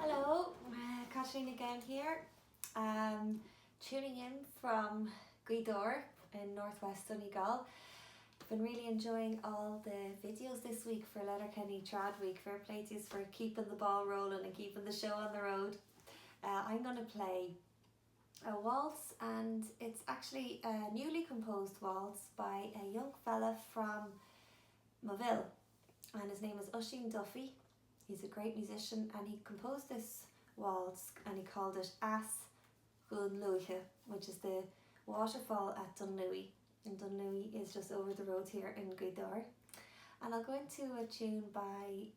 Hello, Caitlín again here. Tuning in from Gaydor in northwest Donegal. I've been really enjoying all the videos this week for Letterkenny Trad Week. Fair play to you for keeping the ball rolling and keeping the show on the road. I'm going to play a waltz, and it's actually a newly composed waltz by a young fella from Moville, and his name is Oisín Duffy. He's a great musician, and he composed this waltz and he called it Eas Dhún Lúiche, which is the waterfall at Dunlewey. And Dunlewey is just over the road here in Gaydor. And I'll go into a tune by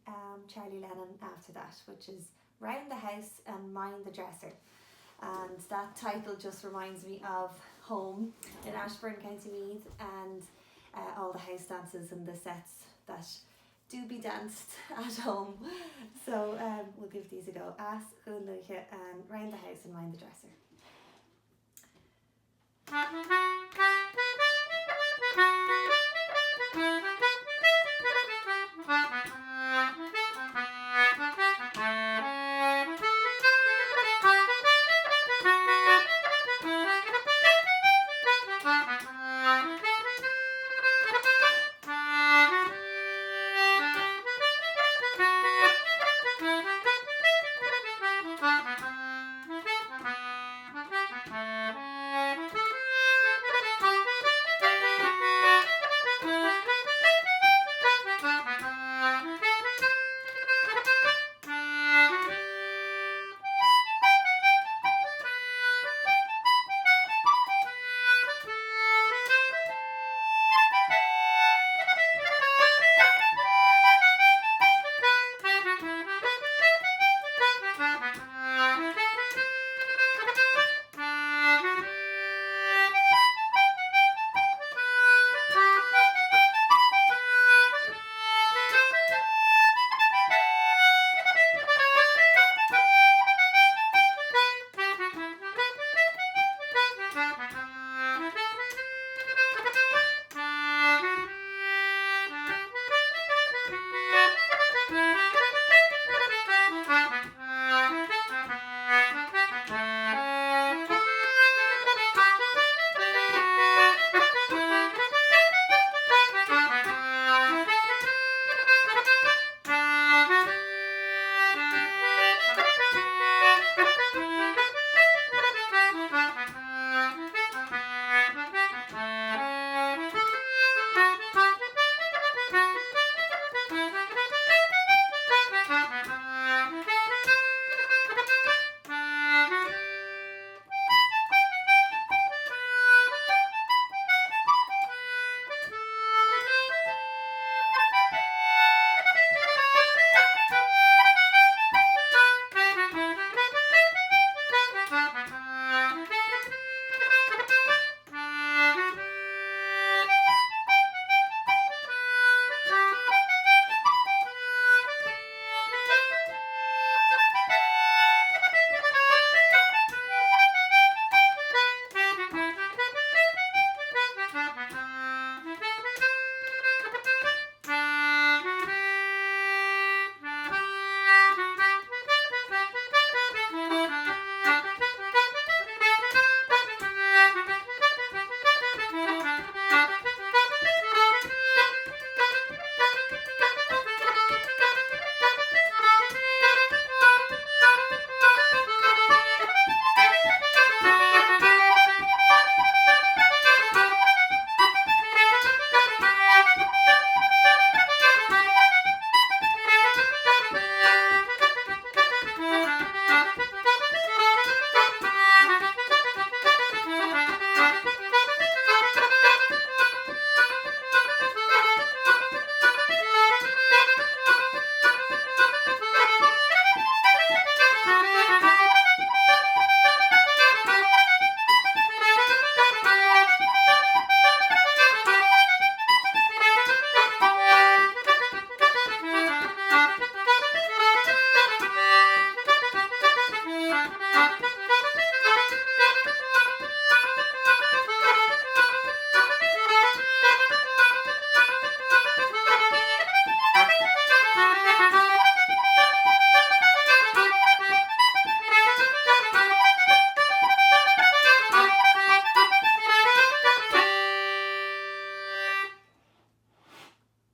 Charlie Lennon after that, which is Round the House and Mind the Dresser. And that title just reminds me of home in Ashbourne, County Meath, and all the house dances and the sets that do be danced at home. So we'll give these a go. Eas Dhún Lúiche and Round the House and Mind the Dresser.